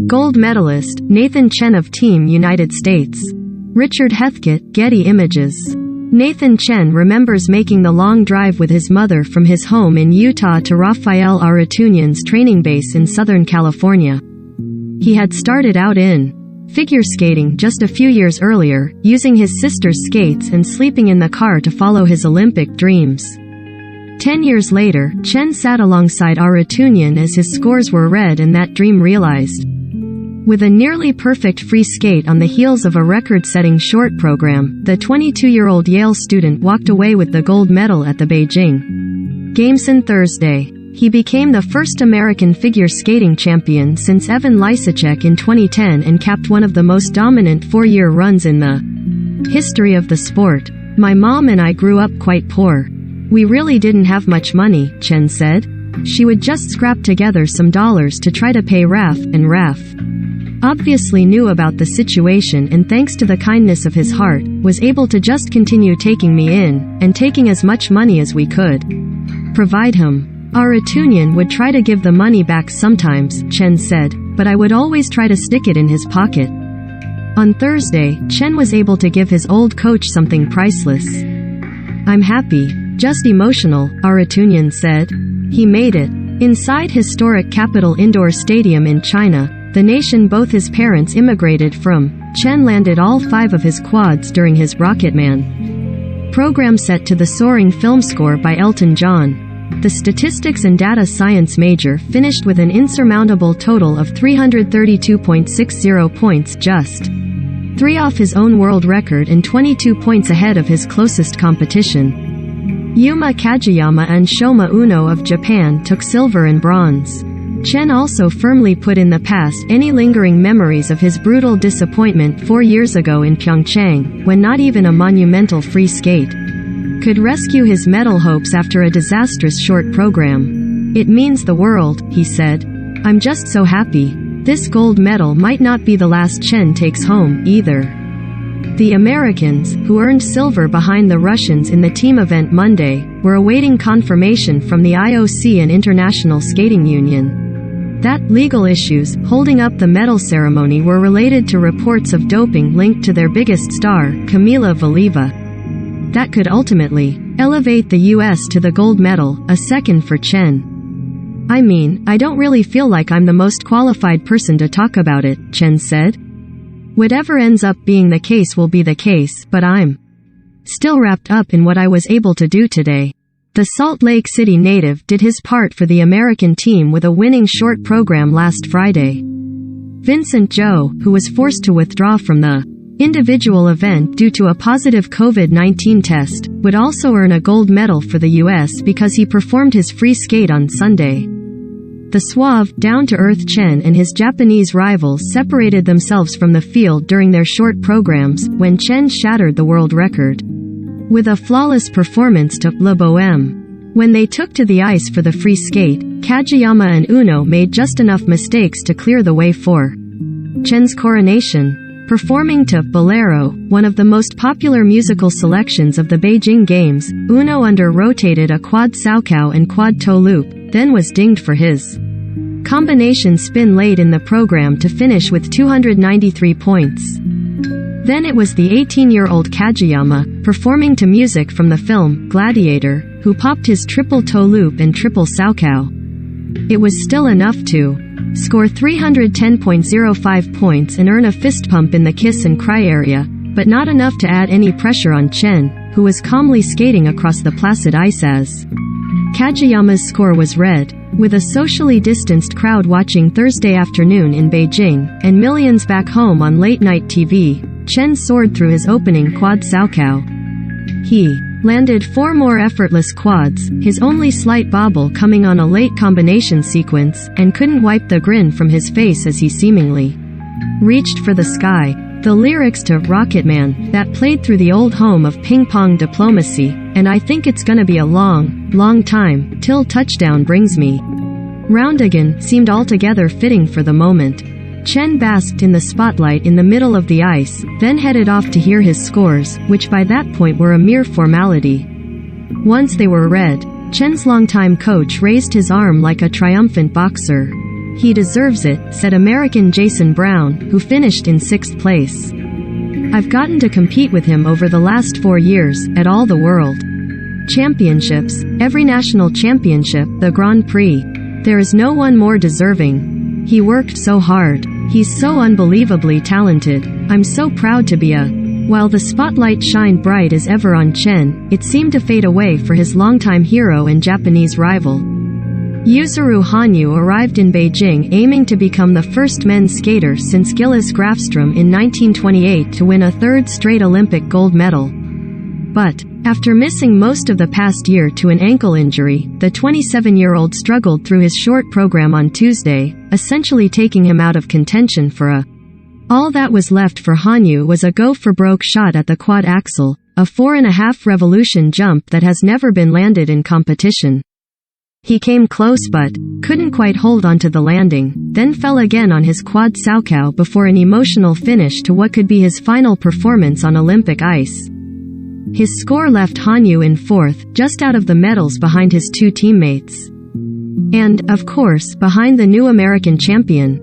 Gold medalist, Nathan Chen of Team United States. Richard Heathcote, Getty Images. Nathan Chen remembers making the long drive with his mother from his home in Utah to Rafael Arutyunyan's training base in Southern California. He had started out in figure skating just a few years earlier, using his sister's skates and sleeping in the car to follow his Olympic dreams. 10 years later, Chen sat alongside Arutunyan as his scores were read and that dream realized. With a nearly perfect free skate on the heels of a record-setting short program, the 22-year-old Yale student walked away with the gold medal at the Beijing Games on Thursday. He became the first American figure skating champion since Evan Lysacek in 2010 and capped one of the most dominant four-year runs in the history of the sport. "My mom and I grew up quite poor. We really didn't have much money," Chen said. She would just scrap together some dollars to try to pay Raf, and Raf obviously knew about the situation and thanks to the kindness of his heart, was able to just continue taking me in, and taking as much money as we could provide him. Arutunyan would try to give the money back sometimes, Chen said, but I would always try to stick it in his pocket. On Thursday, Chen was able to give his old coach something priceless. "I'm happy. Just emotional," Arutunyan said. He made it. Inside historic Capital Indoor Stadium in China, the nation both his parents immigrated from, Chen landed all 5 of his quads during his Rocketman program set to the soaring film score by Elton John. The statistics and data science major finished with an insurmountable total of 332.60 points, just 3 off his own world record and 22 points ahead of his closest competition. Yuma Kageyama and Shoma Uno of Japan took silver and bronze. Chen also firmly put in the past any lingering memories of his brutal disappointment 4 years ago in Pyeongchang, when not even a monumental free skate could rescue his medal hopes after a disastrous short program. "It means the world," he said. "I'm just so happy. This gold medal might not be the last Chen takes home, either." The Americans, who earned silver behind the Russians in the team event Monday, were awaiting confirmation from the IOC and International Skating Union that legal issues holding up the medal ceremony were related to reports of doping linked to their biggest star, Kamila Valieva. That could ultimately elevate the U.S. to the gold medal, a second for Chen. "I mean, I don't really feel like I'm the most qualified person to talk about it," Chen said. "Whatever ends up being the case will be the case, but I'm still wrapped up in what I was able to do today." The Salt Lake City native did his part for the American team with a winning short program last Friday. Vincent Zhou, who was forced to withdraw from the individual event due to a positive COVID-19 test, would also earn a gold medal for the U.S. because he performed his free skate on Sunday. The suave, down-to-earth Chen and his Japanese rivals separated themselves from the field during their short programs, when Chen shattered the world record with a flawless performance to La Bohème. When they took to the ice for the free skate, Kageyama and Uno made just enough mistakes to clear the way for Chen's coronation. Performing to Bolero, one of the most popular musical selections of the Beijing Games, Uno under-rotated a quad Saukow and quad toe loop, then was dinged for his combination spin late in the program to finish with 293 points. Then it was the 18-year-old Kageyama, performing to music from the film Gladiator, who popped his triple toe loop and triple Saukow. It was still enough to score 310.05 points and earn a fist pump in the kiss and cry area, but not enough to add any pressure on Chen, who was calmly skating across the placid ice as Kageyama's score was read. With a socially distanced crowd watching Thursday afternoon in Beijing, and millions back home on late-night TV, Chen soared through his opening quad Saukow. He landed 4 more effortless quads, his only slight bobble coming on a late combination sequence, and couldn't wipe the grin from his face as he seemingly reached for the sky. The lyrics to Rocketman, that played through the old home of ping-pong diplomacy, and I think it's gonna be a long, long time, till touchdown brings me round again, seemed altogether fitting for the moment. Chen basked in the spotlight in the middle of the ice, then headed off to hear his scores, which by that point were a mere formality. Once they were read, Chen's longtime coach raised his arm like a triumphant boxer. He deserves it, said American Jason Brown, who finished in 6th place. I've gotten to compete with him over the last 4 years, at all the world championships, every national championship, the Grand Prix. There is no one more deserving. He worked so hard. He's so unbelievably talented. I'm so proud to be a... While the spotlight shined bright as ever on Chen, it seemed to fade away for his longtime hero and Japanese rival. Yuzuru Hanyu arrived in Beijing aiming to become the first men's skater since Gillis Grafström in 1928 to win a 3rd straight Olympic gold medal. But, after missing most of the past year to an ankle injury, the 27-year-old struggled through his short program on Tuesday, essentially taking him out of contention for a... All that was left for Hanyu was a go-for-broke shot at the quad axel, a 4.5 revolution jump that has never been landed in competition. He came close but couldn't quite hold onto the landing, then fell again on his quad saukow before an emotional finish to what could be his final performance on Olympic ice. His score left Hanyu in 4th, just out of the medals behind his 2 teammates. And, of course, behind the new American champion.